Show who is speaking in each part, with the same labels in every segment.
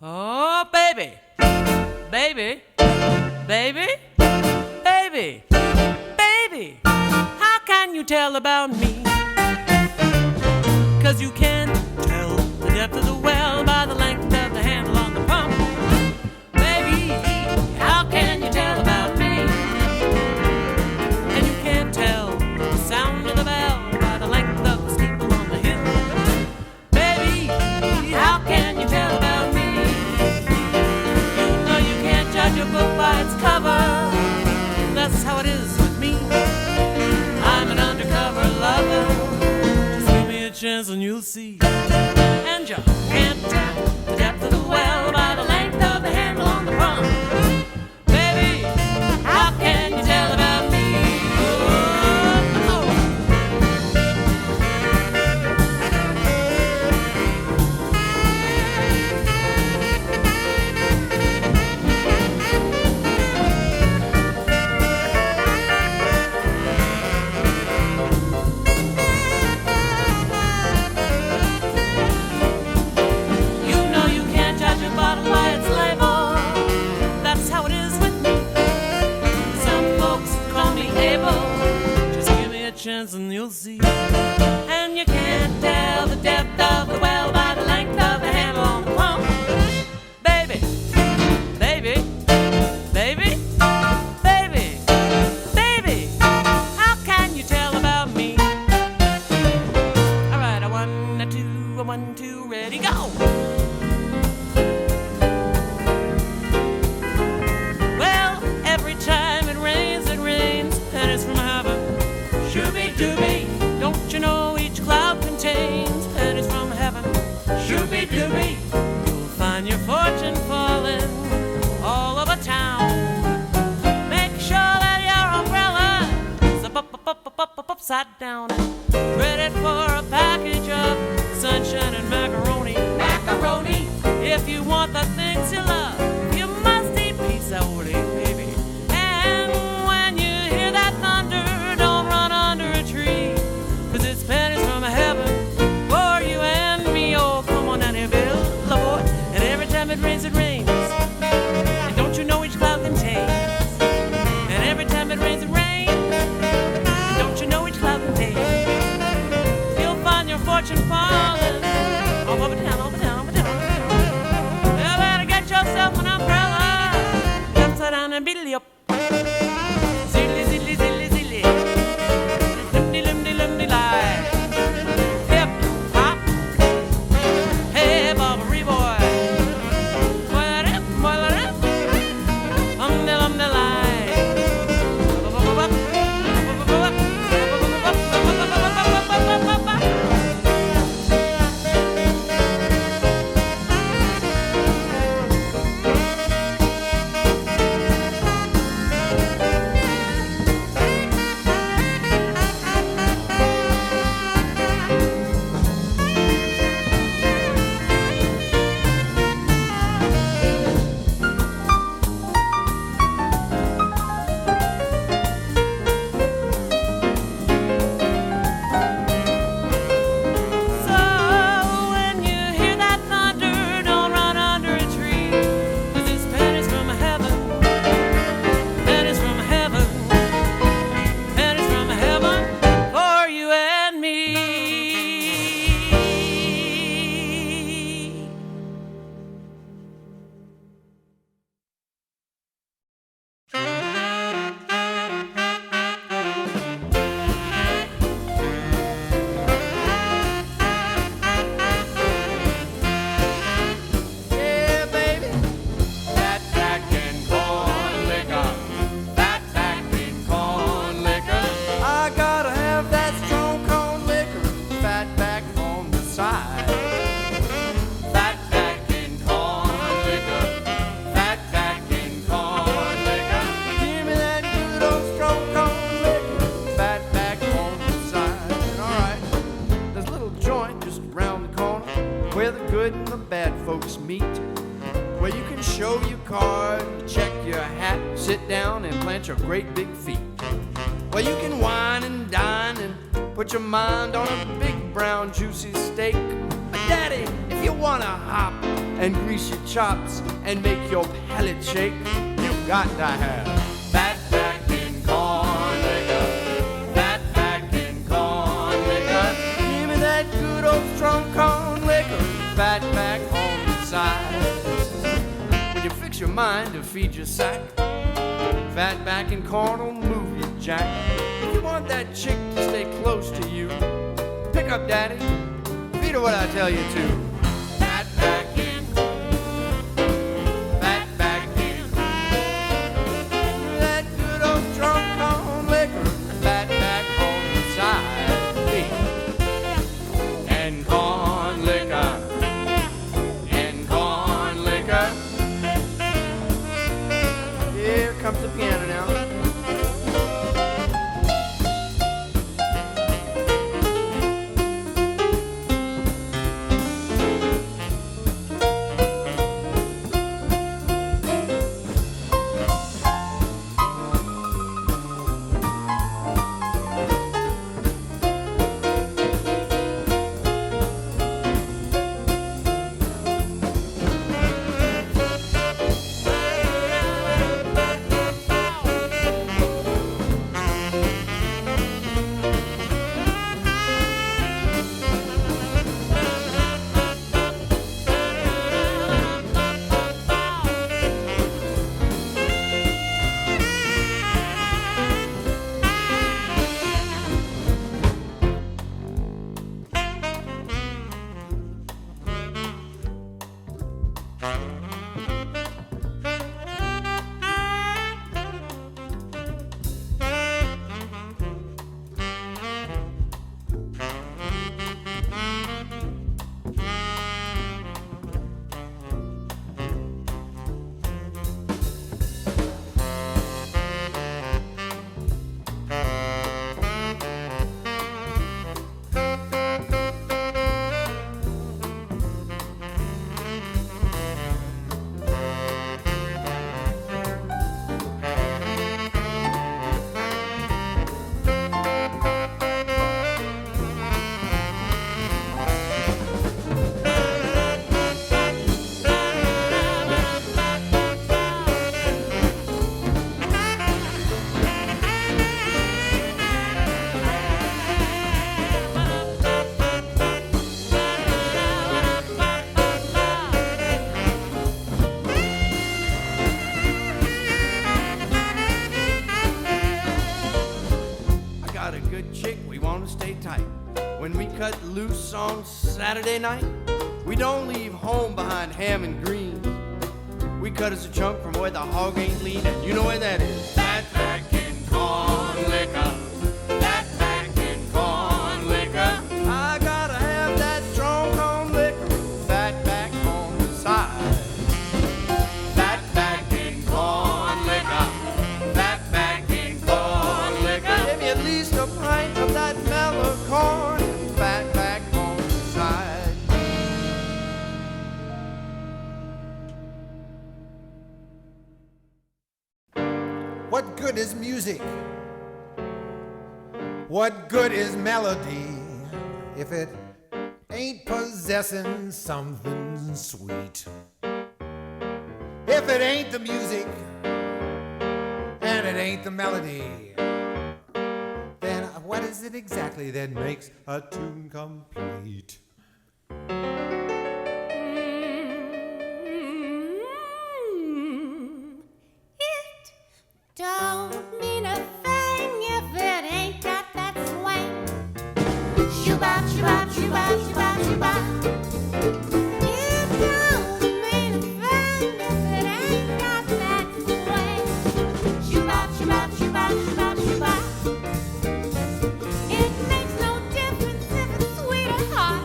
Speaker 1: Oh, baby, baby, baby, baby, baby, how can you tell about me? 'Cause you can't tell the depth of the well by the length of the handle on the pump. Baby, how can you tell about me? And you can't tell the sound of the bell by the length of the steeple on the hill. Baby, how can you tell about me? You know you can't judge a book by its cover. That's how it is with me. I'm an undercover lover. Just give me a chance and you'll see. And you can't tell the depth of the well by the length of the handle on the pump. Baby, how can you tell about me? Chance and you'll see. And you can't tell the depth of the well by the length of the handle on the pump. Baby, baby, baby, baby, baby, how can you tell about me? All right, a 1, a 2, a 1, 2, ready, go. Well, every time it rains, and it's from heaven. Shooby-dooby, don't you know each cloud contains pennies from heaven? Shooby-dooby, you'll find your fortune falling all over town. Make sure that your umbrella is up upside down. Ready for a package of sunshine and macaroni. Macaroni, if you want the things you love, you must eat pizza, baby. And when you hear that thunder, don't run under a tree, 'cause it's pennies from heaven for you and me. Oh, come on down here, Bill, boy. And every time it rains, it rains. And don't you know each cloud contains? And every time it rains, it rains. And don't you know each cloud contains? You'll find your fortune falling all over town, over town, over town, over town. You better get yourself an umbrella. Upside down and beat up. Zilly, zilly, zilly, zilly. Limdy, limdy, limdy, lie. Hip, hop. Hey, Bobbery boy. Boil it up, boil it up. Umdy, lumdy, lie.
Speaker 2: Your great big feet. Well, you can wine and dine and put your mind on a big brown juicy steak. But Daddy, if you wanna hop and grease your chops and make your palate shake, you got to have Fatback and corn liquor. Fatback and corn liquor. Give me that good old strong corn liquor. Fatback on the side. When you fix your mind to feed your sack, Fatback and corn will move you, Jack. If you want that chick to stay close to you, pick up, Daddy. Feed her what I tell you to. Fatback in, Fatback in. That good old strong corn liquor. Fatback on the side. And corn liquor. And corn liquor. Here comes the piano now. When we cut loose on Saturday night, we don't leave home behind ham and greens. We cut us a chunk from where the hog ain't lean, and you know where that is. Fatback and corn liquor. Fatback and corn liquor. I gotta have that strong corn liquor. Fatback on the side. Fatback and corn liquor. Fatback and corn liquor. Give me at least a pint of that mellow corn. Fatback on the side.
Speaker 3: What good is music? What good is melody if it ain't possessing something sweet? If it ain't the music and it ain't the melody, then what is it exactly that makes a tune complete?
Speaker 4: It don't mean a thing if it ain't got that swing. Shoo-bop, shoo-bop, shoo-bop, shoo-bop, shoo-bop. It don't mean a thing if it ain't got that swing. Shoo-bop, shoo-bop, shoo-bop, shoo-bop, shoo-bop. It makes no difference if it's sweet or hot.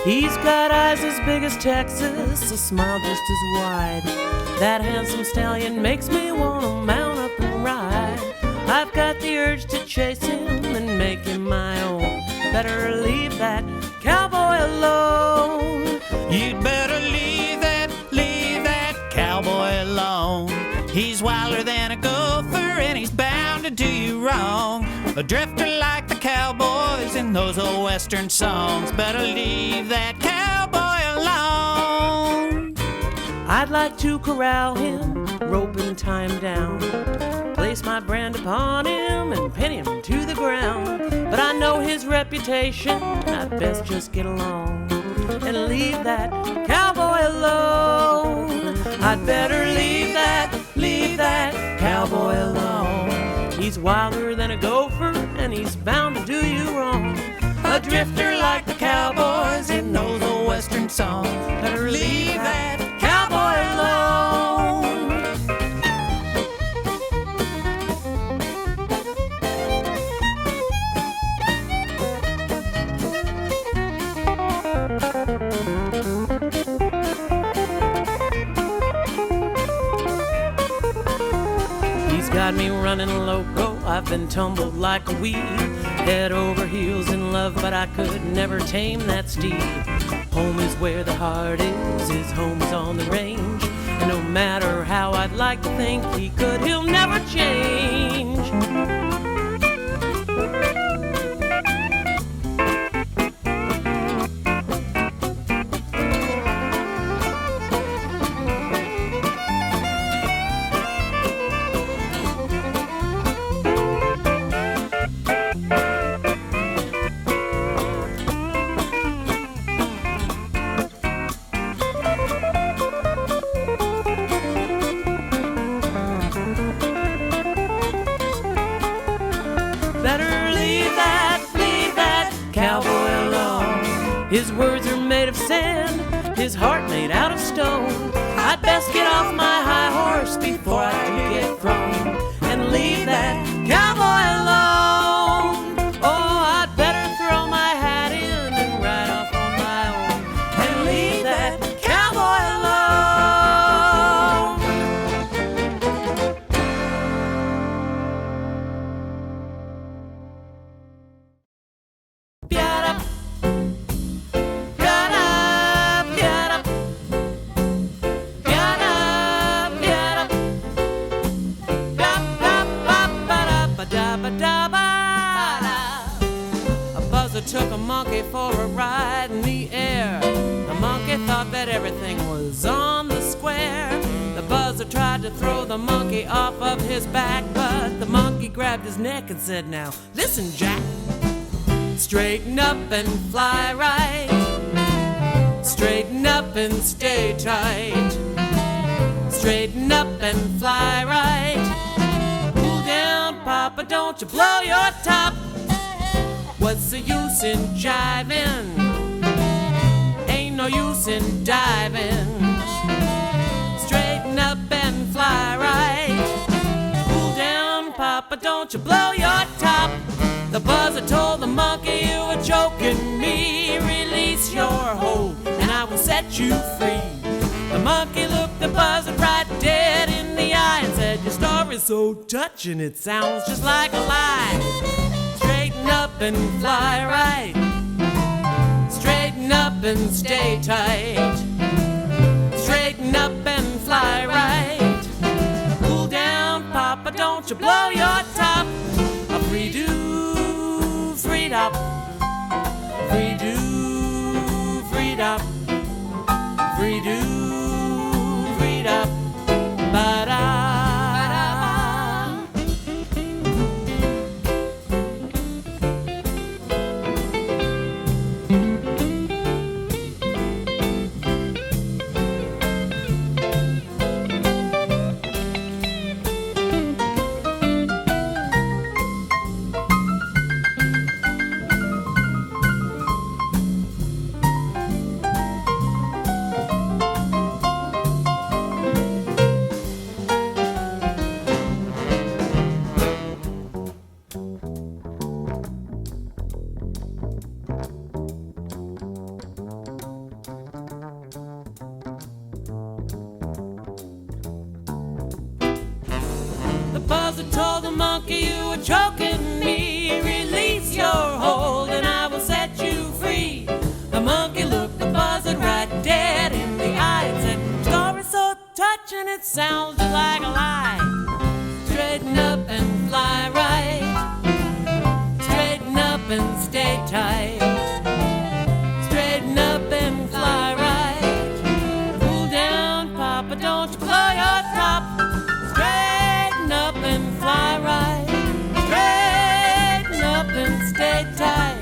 Speaker 1: He's got eyes as big as Texas, a smile just as wide. That handsome stallion makes me want to mount up and ride. I've got the urge to chase him and make him my own. Better leave that cowboy alone.
Speaker 5: You'd better leave that cowboy alone. He's wilder than a gopher and he's bound to do you wrong. A drifter like the cowboys in those old western songs. Better leave that cowboy alone.
Speaker 1: I'd like to corral him, rope and tie him down, place my brand upon him and pin him to the ground. But I know his reputation, I'd best just get along and leave that cowboy alone. I'd better leave that cowboy alone. He's wilder than a gopher and he's bound to do you wrong. A drifter like the cowboys in those old western songs. Better leave that cowboy alone. He's got me running loco, I've been tumbled like a weed, head over heels in love, but I could never tame that steed. Home is where the heart is, his home is on the range, and no matter how I'd like to think he could, he'll never change. His words are made of sand, his heart made out of stone. I'd best get off my high horse before I do get thrown and leave that cowboy alone. Oh, I'd better throw my hat in and ride off on my own and leave that cowboy alone. Get up. Took a monkey for a ride in the air. The monkey thought that everything was on the square. The buzzer tried to throw the monkey off of his back, but the monkey grabbed his neck and said, "Now listen, Jack, straighten up and fly right. Straighten up and stay tight. Straighten up and fly right. Cool down, Papa, don't you blow your top. What's the use in jiving? Ain't no use in diving. Straighten up and fly right. Cool down, Papa, don't you blow your top. The buzzer told the monkey, you were choking me. Release your hold and I will set you free. The monkey looked the buzzer right dead in the eye and said, your story's so touching, it sounds just like a lie. Straighten up and fly right. Straighten up and stay tight. Straighten up and fly right. Cool down, Papa, don't you blow your top. A free-do, freed-up. Free-do, freed-up. Free-do, freed-up. Ba-da. sounds just like a lie. Straighten up and fly right. Straighten up and stay tight. Straighten up and fly right. Cool down, Papa, don't you blow your top. Straighten up and fly right. Straighten up and stay tight.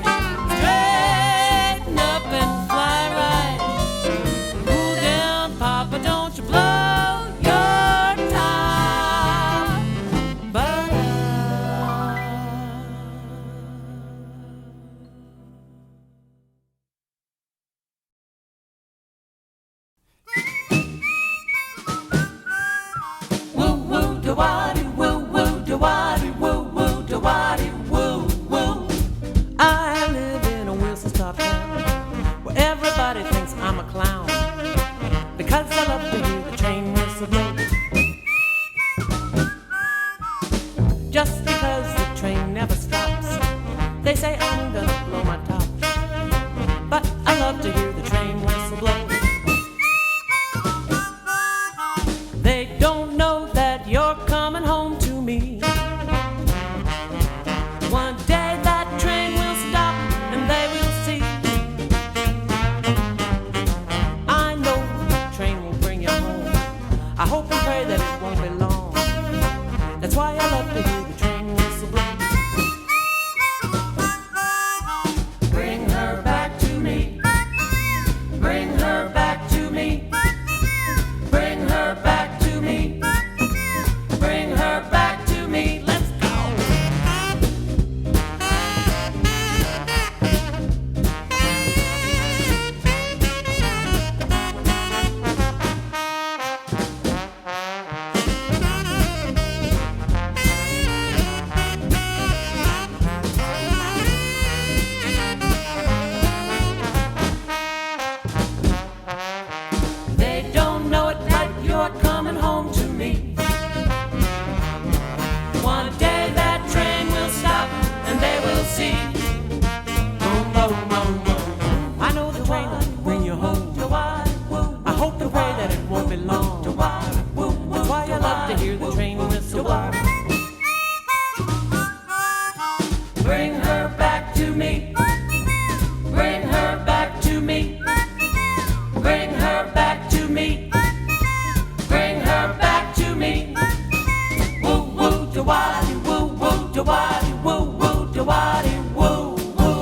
Speaker 1: Straighten up and fly right. Cool down, Papa, don't you blow your top. Woo woo da waddy woo woo da waddy woo woo da waddy woo woo. I live in a Whistlestop town where everybody thinks I'm a clown because I love to hear the train whistle blow. Just because the train never stops, they say I'm gonna blow my top. But I love to hear the train whistle blow. They don't know that you're coming home to me. One day that train will stop and they will see. I know the train will bring you home. I hope and pray that it won't be long. That's why I love to hear the train whistle blow. Bring her back to me. Bring her back to me. Bring her back to me. Bring her back to me. Let's go. They don't know it, but you're coming home to me. One day that train will stop and they will see. Boom, boom, boom, boom. I know the train will bring you home. I hope and pray that it won't be long. That's why I love to hear the train whistle blow. Bring her back to me. Bring her back to me. Bring her back to me. Bring her back to me. Woo woo da waddy woo woo da waddy woo woo da waddy woo woo.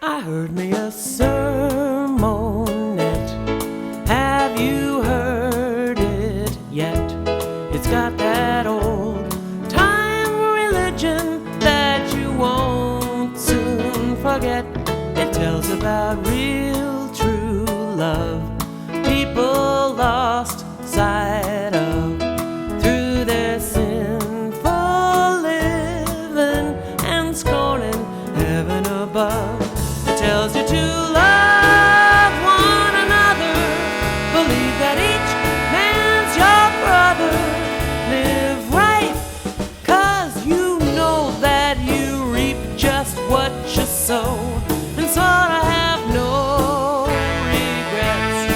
Speaker 1: I heard me a sermonette. Have you heard it yet? It's got that old time religion that you won't soon forget. It tells about real true love people lost sight of through their sinful living and scorning heaven above. It tells you to love one another, believe that each man's your brother, live right, 'cause you know that you reap just what you sow, and sort of have no regrets.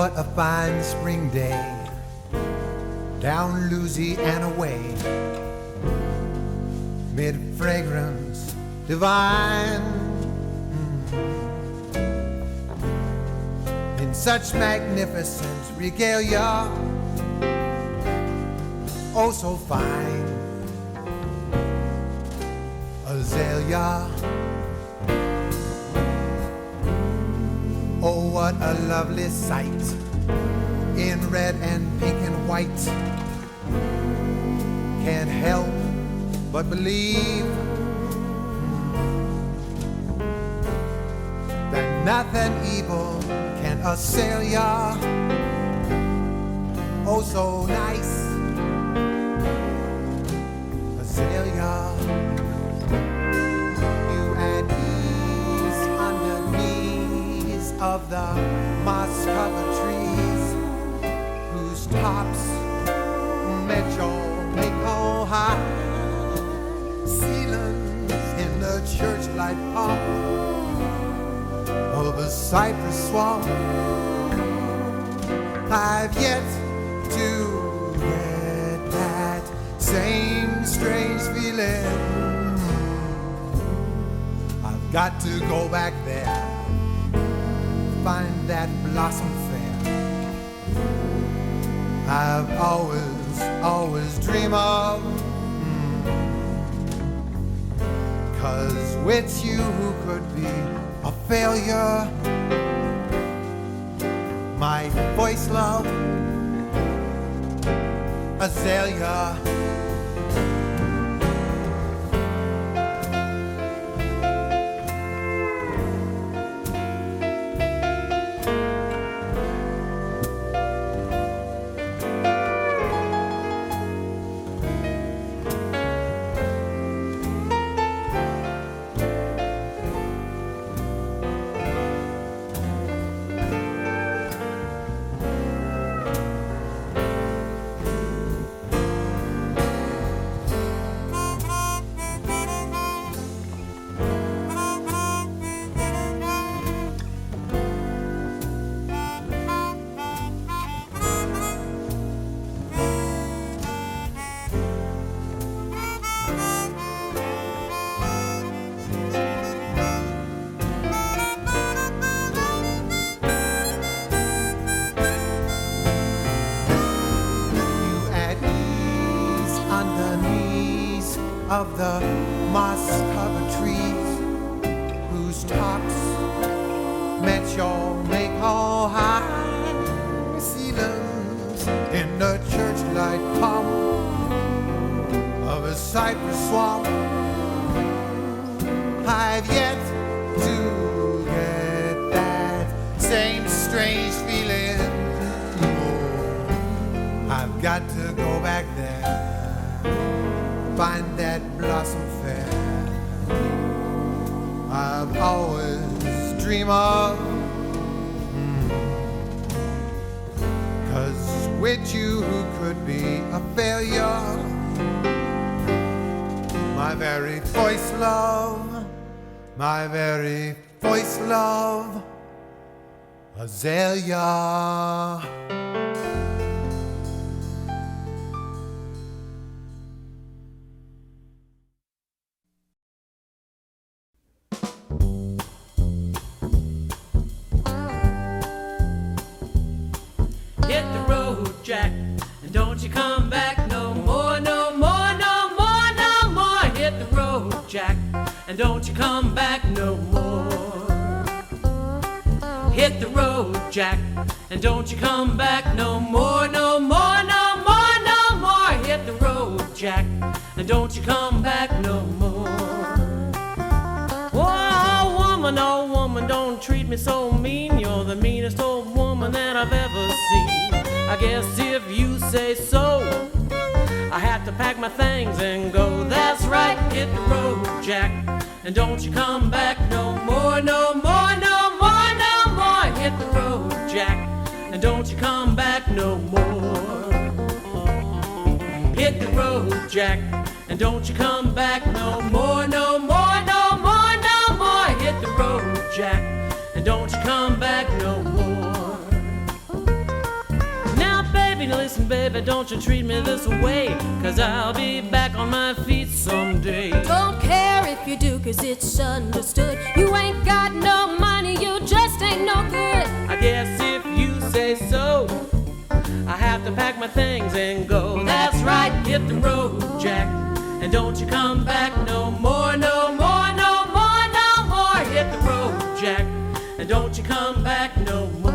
Speaker 3: what a fine spring day down Louisiana way, mid fragrance divine, in such magnificent regalia, oh so fine, Azalea. Oh, what a lovely sight, in red and pink and white. Can't help but believe that nothing evil can assail ya. Oh, so nice, Azalea. Of the moss-covered trees, whose tops met your maple high ceilings in the churchlight pomp of a cypress swamp. I've yet to get that same strange feeling. I've got to go back there, find that blossom fair I've always dreamed of. 'Cause with you who could be a failure, my voice love, Azalea. Of the moss-covered trees, whose tops met your maple high ceilings in the churchlight pomp of a cypress swamp. I've yet to get that same strange feeling. Oh, I've got to go back there, find that blossom fair I've always dreamed of. 'Cause with you who could be a failure, my very voice love, my very voice love, Azalea.
Speaker 1: Hit the road, Jack, and don't you come back no more, no more, no more, no more. Hit the road, Jack, and don't you come back no more. Hit the road, Jack, and don't you come back no more, no more, no more, no more. Hit the road, Jack, and don't you come back no more. Oh woman, don't treat me so mean. You're the meanest old woman that I've ever seen. I guess if you say so, I have to pack my things and go. That's right, hit the road, Jack, and don't you come back no more, no more, no more, no more. Hit the road, Jack, and don't you come back no more. Hit the road, Jack, and don't you come back no more, no more, no more, no more. Hit the road, Jack, and don't you come back no more. baby, listen, baby, don't you treat me this way, 'cause I'll be back on my feet someday.
Speaker 4: Don't care if you do, 'cause it's understood. You ain't got no money, you just ain't no good.
Speaker 1: I guess if you say so, I have to pack my things and go. That's right, hit the road, Jack, and don't you come back no more, no more, no more, no more. Hit the road, Jack, and don't you come back no more.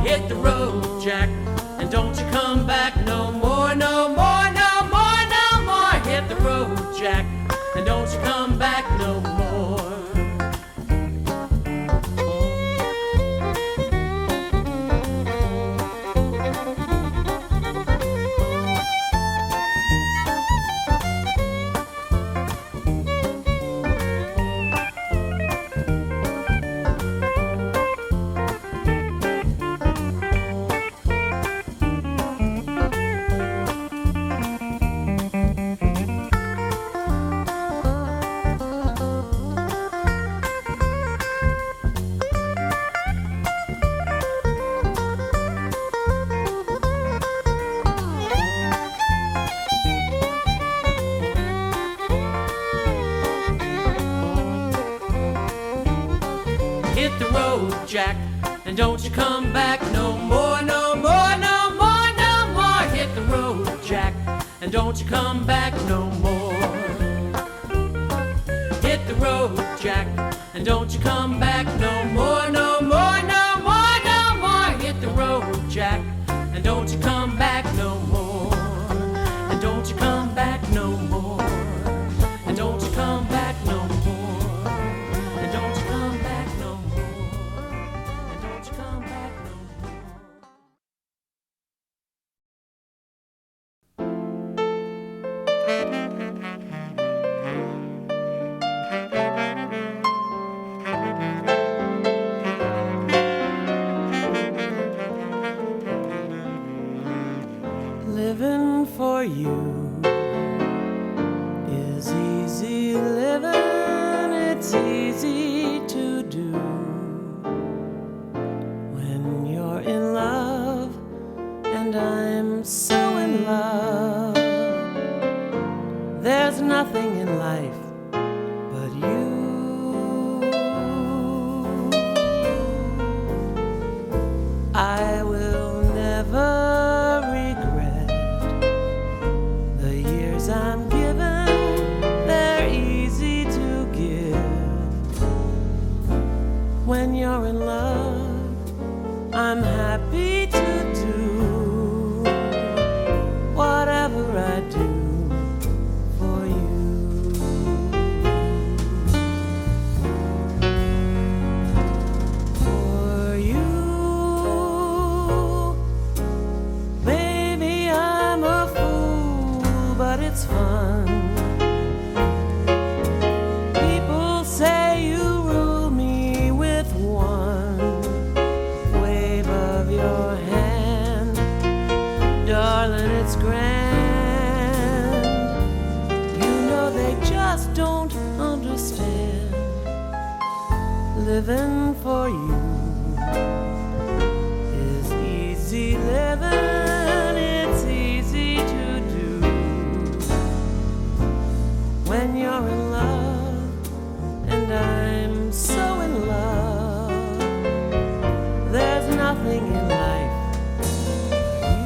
Speaker 1: Hit the road, Jack, and don't you come back no more, no more, no more, no more. Hit the road, Jack, and don't you come back no more. Hit the road, Jack, and don't you come back no more, no more, no more, no more. Hit the road, Jack, and don't you come back no more. Hit the road, Jack, and don't you come back no more, no more, no more, no more. Hit the road, Jack, and don't you come back no more. And don't you come back no more. And don't you come back no more. And don't you come back no more. And don't you come back no more. Living for you is easy living, it's easy to do. When you're in love, and I'm so in love, there's nothing in life but you. I will never regret the years I'm given, they're easy to give. When you're in love, I'm happy to do whatever I do for you. For you, baby, I'm a fool, but it's fun. People say you rule me with one wave of your hand. Darling, it's grand. You know they just don't understand. Living for you is easy living, it's easy to do. When you're in love, and I'm so in love, there's nothing in life but you.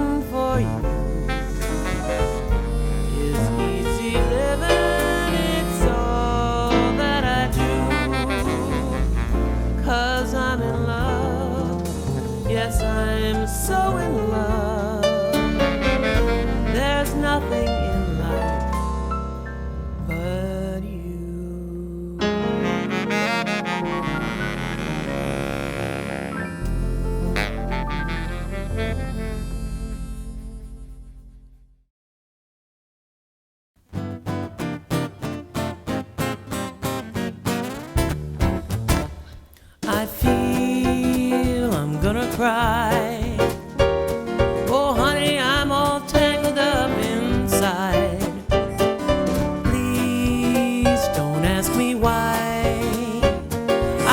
Speaker 1: living for you is easy living. It's all that I do, 'cause I'm in love. Yes, I'm so in love. There's nothing in life but you. I feel I'm gonna cry. Oh, honey, I'm all tangled up inside. Please don't ask me why.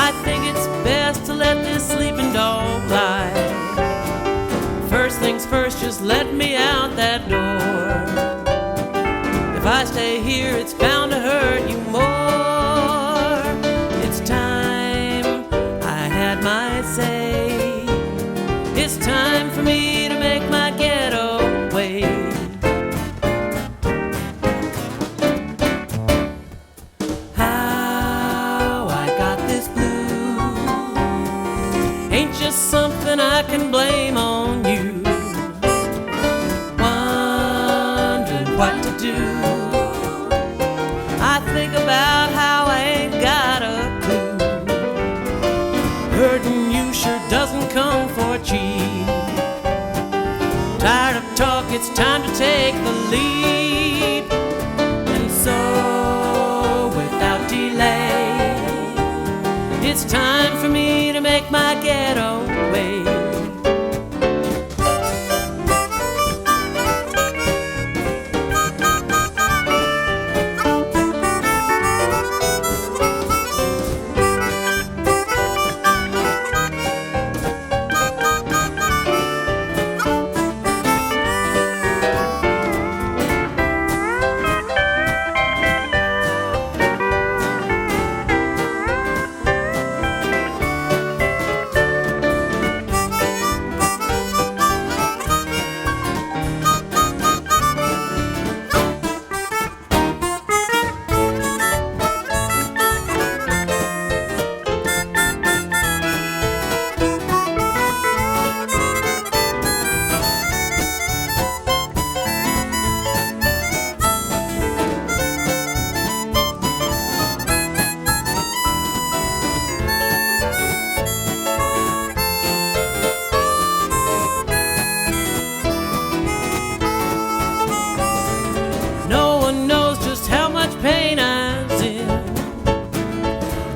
Speaker 1: I think it's best to let this sleeping dog lie. First things first, just let me out that door. If I stay here, it's bound to hurt you more. It's time I had my say. It's time for me to make my getaway. How I got this blues ain't just something I can blame on you. Wondered what to do. I think about how I ain't got a clue. Hurting you sure doesn't come for cheap. Tired of talk, it's time to take the lead. And so, without delay, it's time for me to make my getaway. Pain I'm in.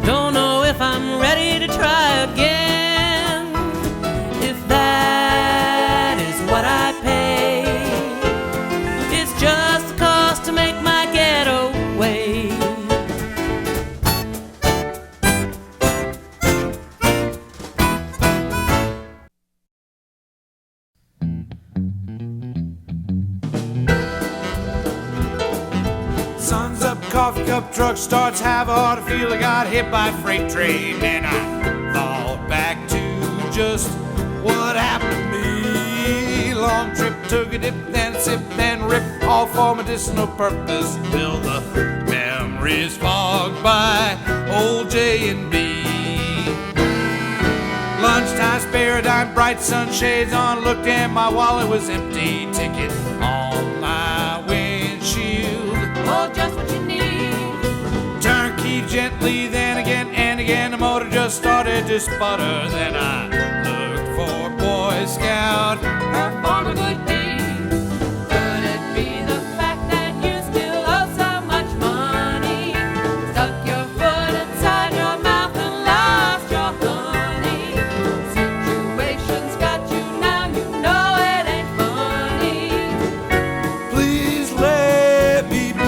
Speaker 1: Don't know if I'm ready to try again. If that is what I pay, it's just the cost to make my getaway.
Speaker 2: Sun's up, coffee cup, truck starts, have a heart, I feel I got hit by a freight train. And I thought back to just what happened to me. Long trip, took a dip, then a sip, then rip, all for medicinal purpose, till the memories fogged by old J&B. Lunchtime, spare a dime, bright sunshades on, looked and my wallet was empty. Ticket on my windshield.
Speaker 1: Oh, just what you need.
Speaker 2: Turn key gently, then again and again. The motor just started to sputter. Then I looked for Boy Scout.
Speaker 1: Perform a good deed. Could it be the fact that you still owe so much money? Stuck your foot inside your mouth and lost your honey. Situation's got you now, you know it ain't funny.
Speaker 2: Please let me be.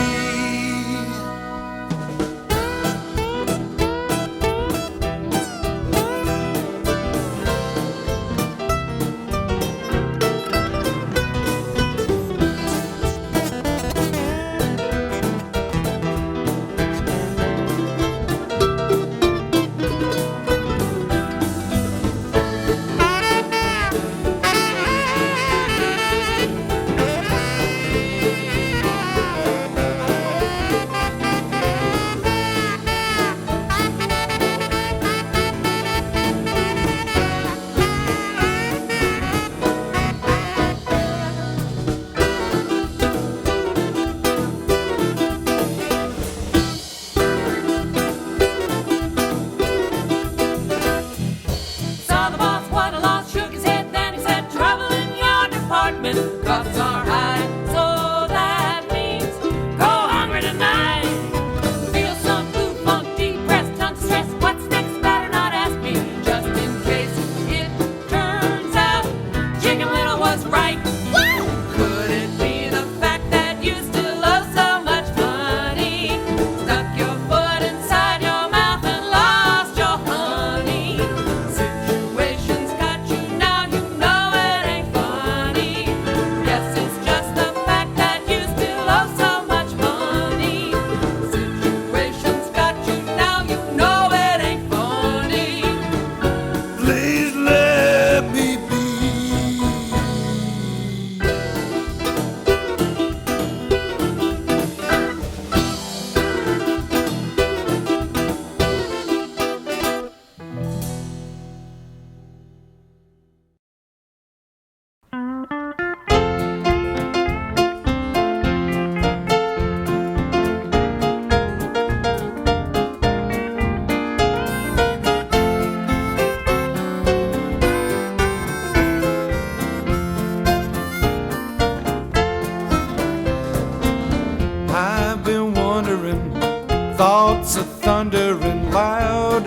Speaker 3: thundering loud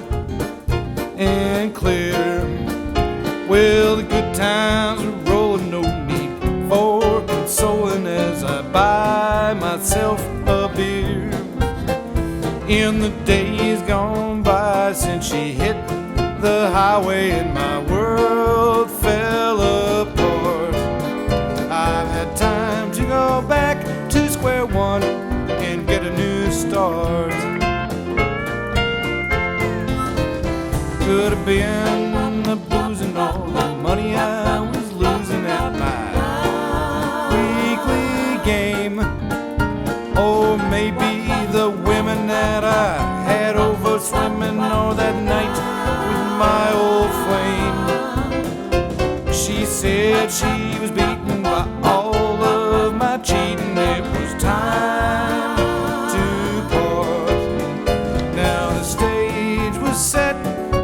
Speaker 3: and clear. Well, the good times are rolling, no need for consoling as I buy myself a beer. In the days gone by since she hit the highway and my world fell apart, I've had time to go back to square one and get a new start. Could have been the booze and all the money I was losing at my weekly game, or maybe the women that I had over swimming, or that night with my old flame. She said she was beaten by all of my cheating. It was time to part. Now the stage was set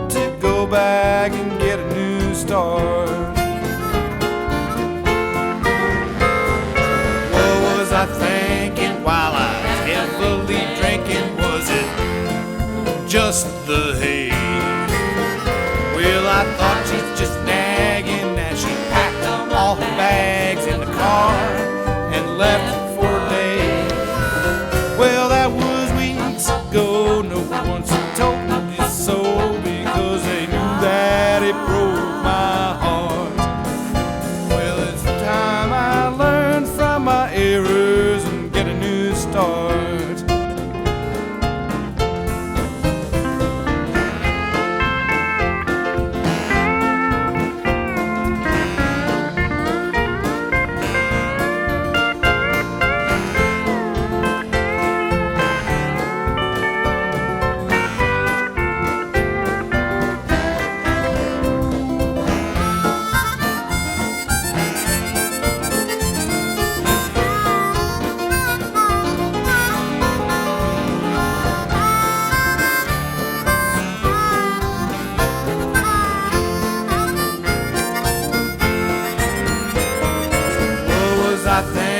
Speaker 3: to go back and get a new start. What was I thinking while I was heavily drinking? Was it just the hay? Well, I thought she's just nagging as she packed all her bags in the car and left for a day. Well, that was weeks ago. No one told me so, because they knew that it broke my heart. Well, it's time I learned from my errors and get a new start. I think